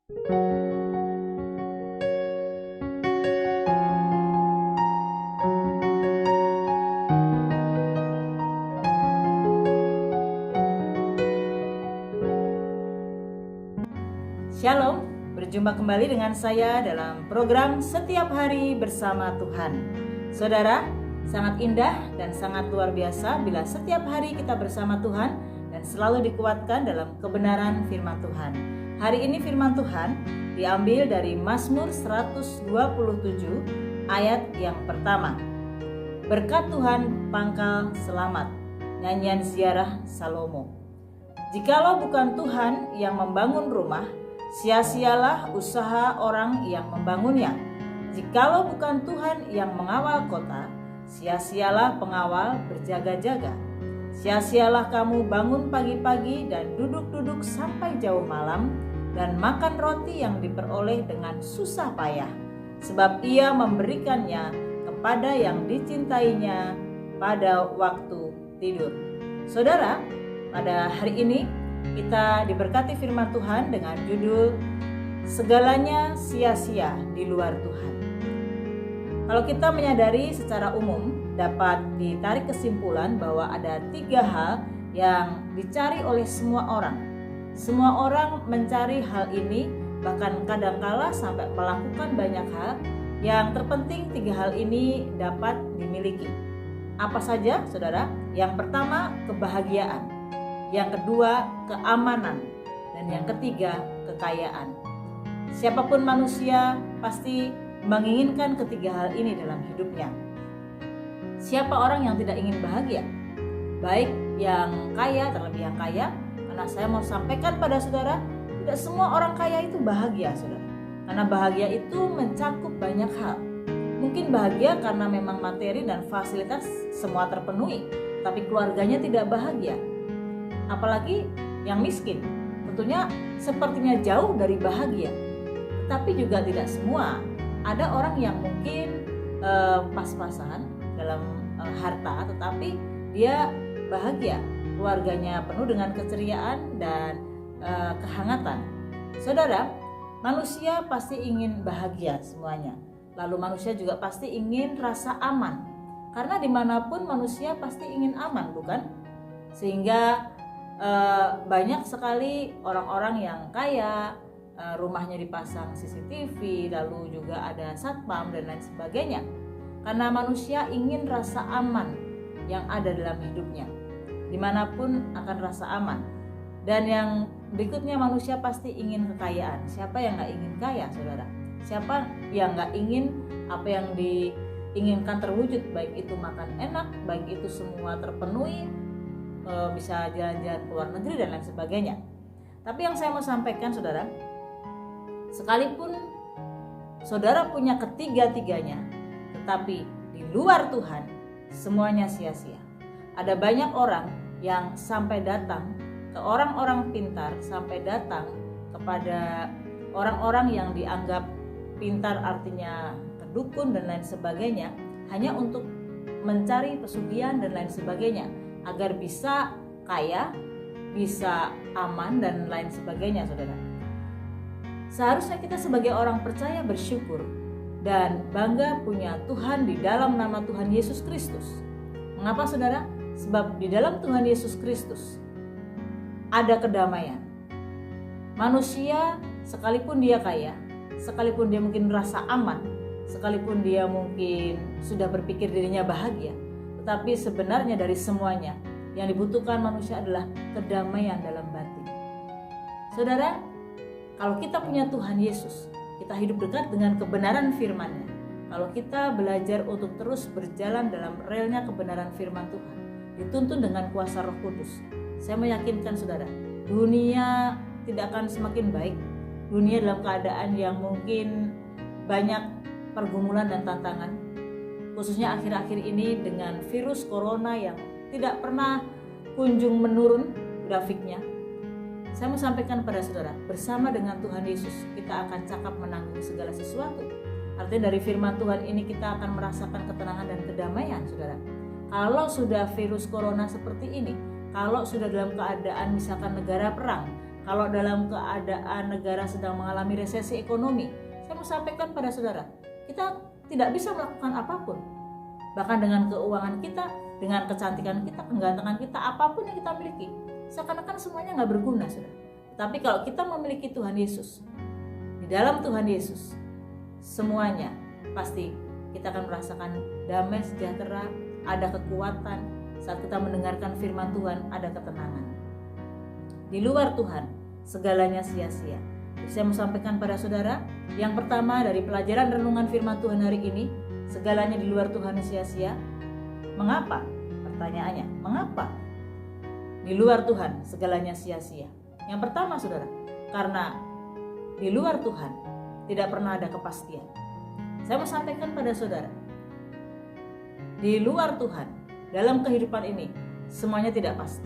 Shalom, berjumpa kembali dengan saya dalam program Setiap Hari Bersama Tuhan. Saudara, sangat indah dan sangat luar biasa bila setiap hari kita bersama Tuhan dan selalu dikuatkan dalam kebenaran firman Tuhan. Hari ini firman Tuhan diambil dari Mazmur 127 ayat yang pertama. Berkat Tuhan pangkal selamat, nyanyian ziarah Salomo. Jikalau bukan Tuhan yang membangun rumah, sia-sialah usaha orang yang membangunnya. Jikalau bukan Tuhan yang mengawal kota, sia-sialah pengawal berjaga-jaga. Sia-sialah kamu bangun pagi-pagi dan duduk-duduk sampai jauh malam, dan makan roti yang diperoleh dengan susah payah, sebab ia memberikannya kepada yang dicintainya pada waktu tidur. Saudara, pada hari ini kita diberkati firman Tuhan dengan judul Segalanya Sia-sia di Luar Tuhan. Kalau kita menyadari secara umum, dapat ditarik kesimpulan bahwa ada 3 hal yang dicari oleh semua orang. Semua orang mencari hal ini, bahkan kadangkala sampai melakukan banyak hal. Yang terpenting 3 hal ini dapat dimiliki. Apa saja, saudara? Yang pertama, kebahagiaan. Yang kedua, keamanan. Dan yang ketiga, kekayaan. Siapapun manusia pasti menginginkan ketiga hal ini dalam hidupnya. Siapa orang yang tidak ingin bahagia? Baik yang kaya, terlebih yang kaya. Karena saya mau sampaikan pada saudara, tidak semua orang kaya itu bahagia, saudara. Karena bahagia itu mencakup banyak hal. Mungkin bahagia karena memang materi dan fasilitas semua terpenuhi, tapi keluarganya tidak bahagia. Apalagi yang miskin, tentunya sepertinya jauh dari bahagia. Tetapi juga tidak semua. Ada orang yang mungkin pas-pasan dalam harta, tetapi dia bahagia. Keluarganya penuh dengan keceriaan dan kehangatan. Saudara, manusia pasti ingin bahagia semuanya. Lalu manusia juga pasti ingin rasa aman. Karena dimanapun manusia pasti ingin aman, bukan? Sehingga banyak sekali orang-orang yang kaya, rumahnya dipasang CCTV, lalu juga ada satpam dan lain sebagainya. Karena manusia ingin rasa aman yang ada dalam hidupnya. Dimanapun akan rasa aman. Dan yang berikutnya, manusia pasti ingin kekayaan. Siapa yang gak ingin kaya, saudara? Siapa yang gak ingin apa yang diinginkan terwujud, baik itu makan enak, baik itu semua terpenuhi, bisa jalan-jalan ke luar negeri dan lain sebagainya. Tapi yang saya mau sampaikan, saudara, sekalipun saudara punya ketiga-tiganya, tetapi di luar Tuhan semuanya sia-sia. Ada banyak orang yang sampai datang ke orang-orang pintar, sampai datang kepada orang-orang yang dianggap pintar, artinya kedukun dan lain sebagainya, hanya untuk mencari pesugihan dan lain sebagainya, agar bisa kaya, bisa aman dan lain sebagainya, saudara. Seharusnya kita sebagai orang percaya bersyukur dan bangga punya Tuhan di dalam nama Tuhan Yesus Kristus. Mengapa, saudara? Sebab di dalam Tuhan Yesus Kristus ada kedamaian. Manusia sekalipun dia kaya, sekalipun dia mungkin merasa aman, sekalipun dia mungkin sudah berpikir dirinya bahagia, tetapi sebenarnya dari semuanya yang dibutuhkan manusia adalah kedamaian dalam batin. Saudara, kalau kita punya Tuhan Yesus, kita hidup dekat dengan kebenaran firman-Nya. Kalau kita belajar untuk terus berjalan dalam relnya kebenaran firman Tuhan, dituntun dengan kuasa Roh Kudus, saya meyakinkan saudara, dunia tidak akan semakin baik. Dunia dalam keadaan yang mungkin banyak pergumulan dan tantangan, khususnya akhir-akhir ini dengan virus corona yang tidak pernah kunjung menurun grafiknya. Saya mau sampaikan pada saudara, bersama dengan Tuhan Yesus kita akan cakap menanggung segala sesuatu. Artinya dari firman Tuhan ini kita akan merasakan ketenangan dan kedamaian, saudara. Kalau sudah virus corona seperti ini, kalau sudah dalam keadaan misalkan negara perang, Kalau dalam keadaan negara sedang mengalami resesi ekonomi, saya mau sampaikan pada saudara, kita tidak bisa melakukan apapun. Bahkan dengan keuangan kita, dengan kecantikan kita, kegantengan kita, apapun yang kita miliki, seakan-akan semuanya nggak berguna, saudara. Tapi kalau kita memiliki Tuhan Yesus, di dalam Tuhan Yesus, semuanya pasti kita akan merasakan damai sejahtera, ada kekuatan. Saat kita mendengarkan firman Tuhan, ada ketenangan. Di luar Tuhan, segalanya sia-sia. Saya mau sampaikan pada saudara, yang pertama dari pelajaran renungan firman Tuhan hari ini, segalanya di luar Tuhan sia-sia. Mengapa? Pertanyaannya, mengapa? Di luar Tuhan, segalanya sia-sia. Yang pertama saudara, karena di luar Tuhan tidak pernah ada kepastian. Saya mau sampaikan pada saudara, di luar Tuhan, dalam kehidupan ini, semuanya tidak pasti.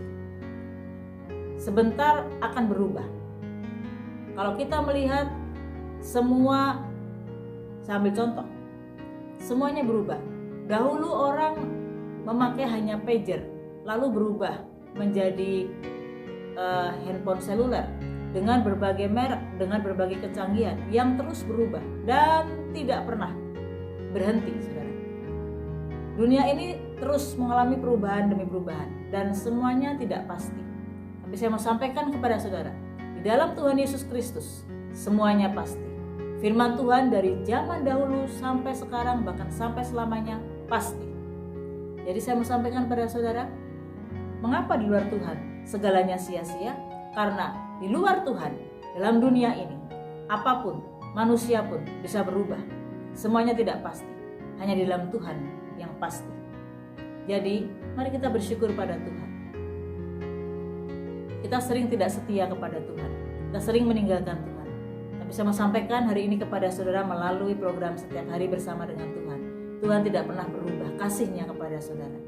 Sebentar akan berubah. Kalau kita melihat semua, saya ambil contoh, semuanya berubah. Dahulu orang memakai hanya pager, lalu berubah menjadi handphone seluler dengan berbagai merek, dengan berbagai kecanggihan yang terus berubah dan tidak pernah berhenti, saudara. Dunia ini terus mengalami perubahan demi perubahan dan semuanya tidak pasti. Tapi saya mau sampaikan kepada saudara, di dalam Tuhan Yesus Kristus semuanya pasti. Firman Tuhan dari zaman dahulu sampai sekarang, bahkan sampai selamanya pasti. Jadi saya mau sampaikan kepada saudara, mengapa di luar Tuhan segalanya sia-sia? Karena di luar Tuhan, dalam dunia ini, apapun, manusia pun bisa berubah. Semuanya tidak pasti, hanya di dalam Tuhan yang pasti. Jadi mari kita bersyukur pada Tuhan. Kita sering tidak setia kepada Tuhan, kita sering meninggalkan Tuhan. Tapi saya mau sampaikan hari ini kepada saudara melalui program Setiap Hari Bersama dengan Tuhan. Tuhan tidak pernah berubah kasih-Nya kepada saudara.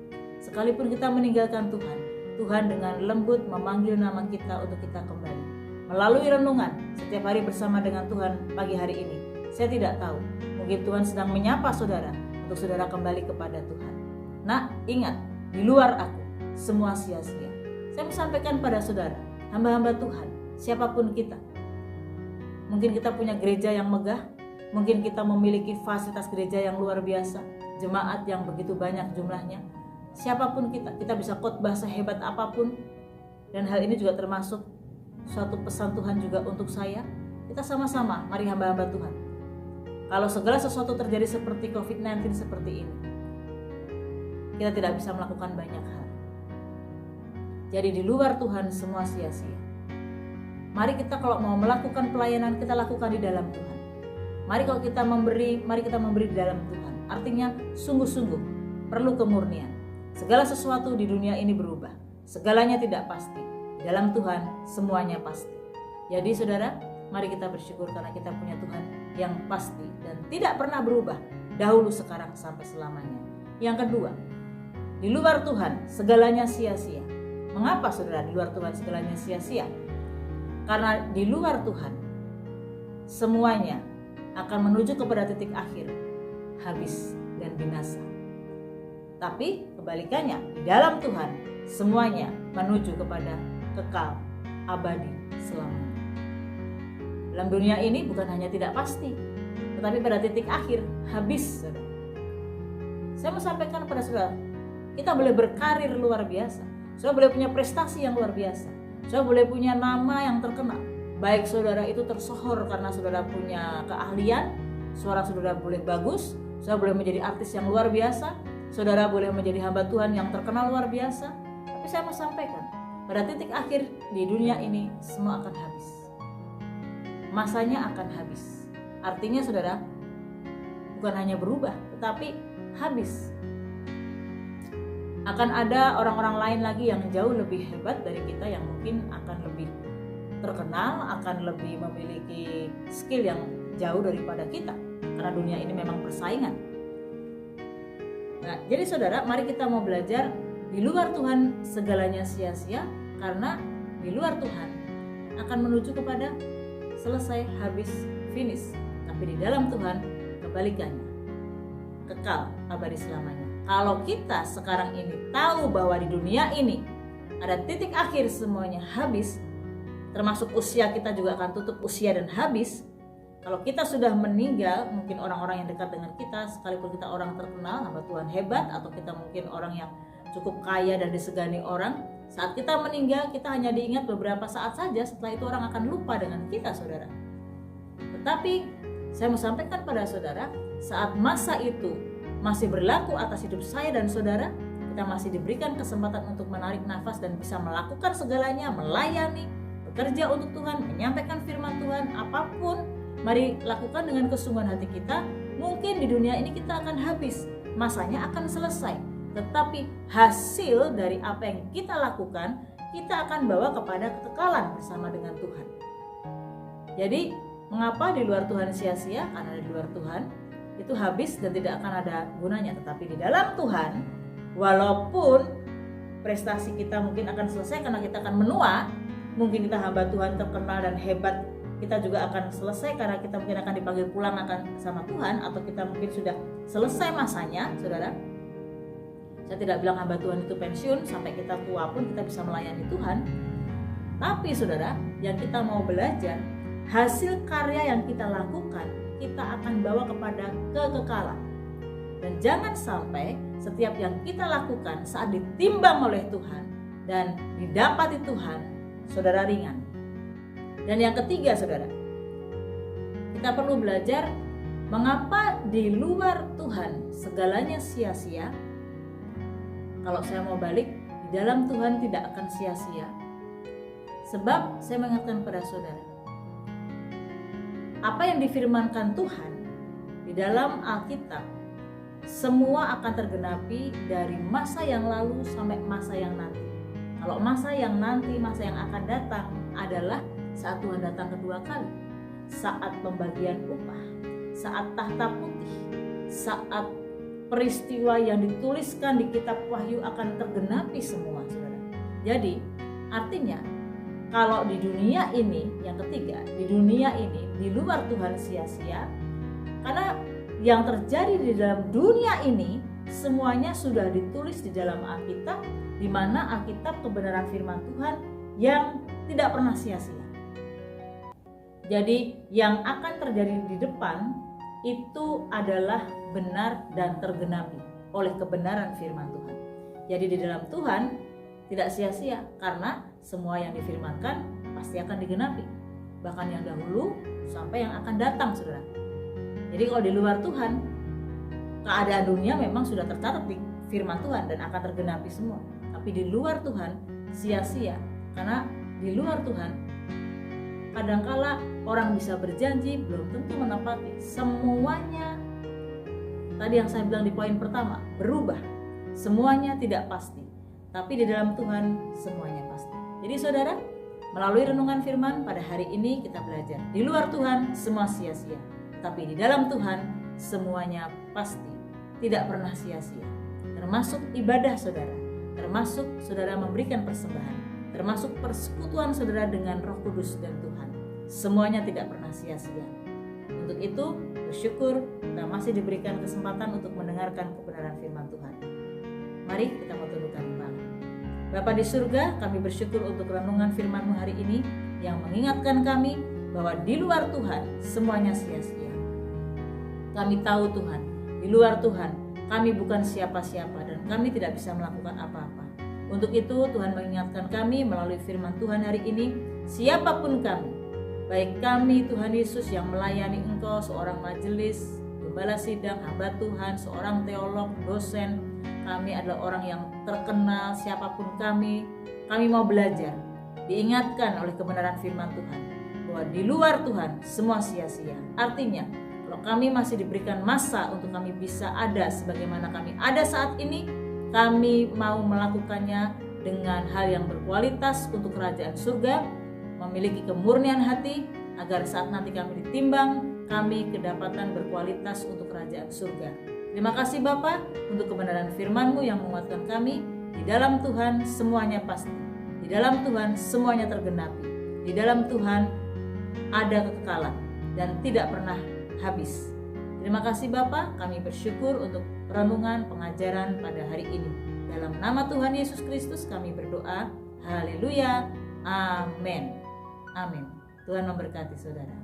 Sekalipun kita meninggalkan Tuhan, Tuhan dengan lembut memanggil nama kita untuk kita kembali. Melalui renungan Setiap Hari Bersama dengan Tuhan pagi hari ini, saya tidak tahu, mungkin Tuhan sedang menyapa saudara untuk saudara kembali kepada Tuhan. Nah, ingat, di luar aku, semua sia-sia. Saya mau sampaikan pada saudara, hamba-hamba Tuhan, siapapun kita. Mungkin kita punya gereja yang megah, mungkin kita memiliki fasilitas gereja yang luar biasa, jemaat yang begitu banyak jumlahnya. Siapapun kita bisa khotbah sehebat apapun. Dan hal ini juga termasuk suatu pesan Tuhan juga untuk saya. Kita sama-sama, mari hamba-hamba Tuhan. Kalau segala sesuatu terjadi seperti COVID-19 seperti ini, kita tidak bisa melakukan banyak hal. Jadi di luar Tuhan semua sia-sia. Mari kita kalau mau melakukan pelayanan, kita lakukan di dalam Tuhan. Mari kalau kita memberi, mari kita memberi di dalam Tuhan. Artinya sungguh-sungguh perlu kemurnian. Segala sesuatu di dunia ini berubah. Segalanya tidak pasti. Di dalam Tuhan semuanya pasti. Jadi saudara, mari kita bersyukur karena kita punya Tuhan yang pasti dan tidak pernah berubah. Dahulu, sekarang, sampai selamanya. Yang kedua, di luar Tuhan segalanya sia-sia. Mengapa saudara di luar Tuhan segalanya sia-sia? Karena di luar Tuhan semuanya akan menuju kepada titik akhir, habis dan binasa. Tapi kebalikannya, di dalam Tuhan semuanya menuju kepada kekal, abadi, selamanya. Dalam dunia ini bukan hanya tidak pasti, tetapi pada titik akhir, habis. Saudara. Saya mau sampaikan kepada saudara, kita boleh berkarir luar biasa, saudara boleh punya prestasi yang luar biasa, saudara boleh punya nama yang terkenal. Baik saudara itu tersohor karena saudara punya keahlian, suara saudara boleh bagus, saudara boleh menjadi artis yang luar biasa, saudara boleh menjadi hamba Tuhan yang terkenal luar biasa. Tapi saya mau sampaikan, pada titik akhir di dunia ini semua akan habis. Masanya akan habis. Artinya saudara, bukan hanya berubah, tetapi habis. Akan ada orang-orang lain lagi yang jauh lebih hebat dari kita, yang mungkin akan lebih terkenal, akan lebih memiliki skill yang jauh daripada kita. Karena dunia ini memang persaingan. Nah, jadi saudara, mari kita mau belajar di luar Tuhan segalanya sia-sia, karena di luar Tuhan akan menuju kepada selesai, habis, finish. Tapi di dalam Tuhan kebalikannya, kekal, abadi selamanya. Kalau kita sekarang ini tahu bahwa di dunia ini ada titik akhir, semuanya habis, termasuk usia kita juga akan tutup usia dan habis. Kalau kita sudah meninggal, mungkin orang-orang yang dekat dengan kita, sekalipun kita orang terkenal, hamba Tuhan hebat, atau kita mungkin orang yang cukup kaya dan disegani orang, saat kita meninggal kita hanya diingat beberapa saat saja, setelah itu orang akan lupa dengan kita, saudara. Tetapi saya mau sampaikan pada saudara, saat masa itu masih berlaku atas hidup saya dan saudara, kita masih diberikan kesempatan untuk menarik nafas dan bisa melakukan segalanya, melayani, bekerja untuk Tuhan, menyampaikan firman Tuhan, apapun. Mari lakukan dengan kesungguhan hati kita. Mungkin di dunia ini kita akan habis, masanya akan selesai, tetapi hasil dari apa yang kita lakukan, kita akan bawa kepada kekekalan bersama dengan Tuhan. Jadi mengapa di luar Tuhan sia-sia? Karena di luar Tuhan itu habis dan tidak akan ada gunanya. Tetapi di dalam Tuhan, walaupun prestasi kita mungkin akan selesai karena kita akan menua, mungkin kita hamba Tuhan terkenal dan hebat, kita juga akan selesai karena kita mungkin akan dipanggil pulang akan sama Tuhan, atau kita mungkin sudah selesai masanya, saudara. Saya tidak bilang hamba Tuhan itu pensiun, sampai kita tua pun kita bisa melayani Tuhan. Tapi saudara, yang kita mau belajar, hasil karya yang kita lakukan, kita akan bawa kepada kekekalan. Dan jangan sampai setiap yang kita lakukan saat ditimbang oleh Tuhan dan didapati Tuhan, saudara, ringan. Dan yang ketiga, saudara, kita perlu belajar mengapa di luar Tuhan segalanya sia-sia. Kalau saya mau balik, di dalam Tuhan tidak akan sia-sia. Sebab saya mengingatkan pada saudara, apa yang difirmankan Tuhan di dalam Alkitab, semua akan tergenapi dari masa yang lalu sampai masa yang nanti. Kalau masa yang nanti, masa yang akan datang adalah saat Tuhan datang kedua kali, saat pembagian upah, saat tahta putih, saat peristiwa yang dituliskan di kitab Wahyu akan tergenapi semua, saudara. Jadi artinya kalau di dunia ini, yang ketiga, di dunia ini di luar Tuhan sia-sia, karena yang terjadi di dalam dunia ini semuanya sudah ditulis di dalam Alkitab, di mana Alkitab kebenaran firman Tuhan yang tidak pernah sia-sia. Jadi yang akan terjadi di depan itu adalah benar dan tergenapi oleh kebenaran firman Tuhan. Jadi di dalam Tuhan tidak sia-sia, karena semua yang difirmankan pasti akan digenapi, bahkan yang dahulu sampai yang akan datang, saudara. Jadi kalau di luar Tuhan, keadaan dunia memang sudah tercatat di firman Tuhan dan akan tergenapi semua. Tapi di luar Tuhan sia-sia, karena di luar Tuhan kadangkala orang bisa berjanji belum tentu menepati. Semuanya, tadi yang saya bilang di poin pertama, berubah. Semuanya tidak pasti. Tapi di dalam Tuhan semuanya pasti. Jadi saudara, melalui renungan firman pada hari ini kita belajar, di luar Tuhan semua sia-sia, tapi di dalam Tuhan semuanya pasti, tidak pernah sia-sia. Termasuk ibadah saudara, termasuk saudara memberikan persembahan, termasuk persekutuan saudara dengan Roh Kudus dan Tuhan. Semuanya tidak pernah sia-sia. Untuk itu bersyukur kita masih diberikan kesempatan untuk mendengarkan kebenaran firman Tuhan. Mari kita mau tundukkan kepala. Bapa di surga, kami bersyukur untuk renungan firman-Mu hari ini yang mengingatkan kami bahwa di luar Tuhan semuanya sia-sia. Kami tahu Tuhan, di luar Tuhan kami bukan siapa-siapa dan kami tidak bisa melakukan apa-apa. Untuk itu Tuhan mengingatkan kami melalui firman Tuhan hari ini, siapapun kami, baik kami Tuhan Yesus yang melayani Engkau, seorang majelis, gembala sidang, hamba Tuhan, seorang teolog, dosen, kami adalah orang yang terkenal, siapapun kami mau belajar, diingatkan oleh kebenaran firman Tuhan bahwa di luar Tuhan semua sia-sia. Artinya kalau kami masih diberikan masa untuk kami bisa ada sebagaimana kami ada saat ini, kami mau melakukannya dengan hal yang berkualitas untuk kerajaan surga, memiliki kemurnian hati agar saat nanti kami ditimbang, kami kedapatan berkualitas untuk kerajaan surga. Terima kasih Bapa untuk kebenaran firman-Mu yang menguatkan kami. Di dalam Tuhan semuanya pasti, di dalam Tuhan semuanya tergenapi, di dalam Tuhan ada kekekalan dan tidak pernah habis. Terima kasih Bapa, kami bersyukur untuk renungan pengajaran pada hari ini. Dalam nama Tuhan Yesus Kristus kami berdoa. Haleluya. Amin. Amin. Tuhan memberkati saudara.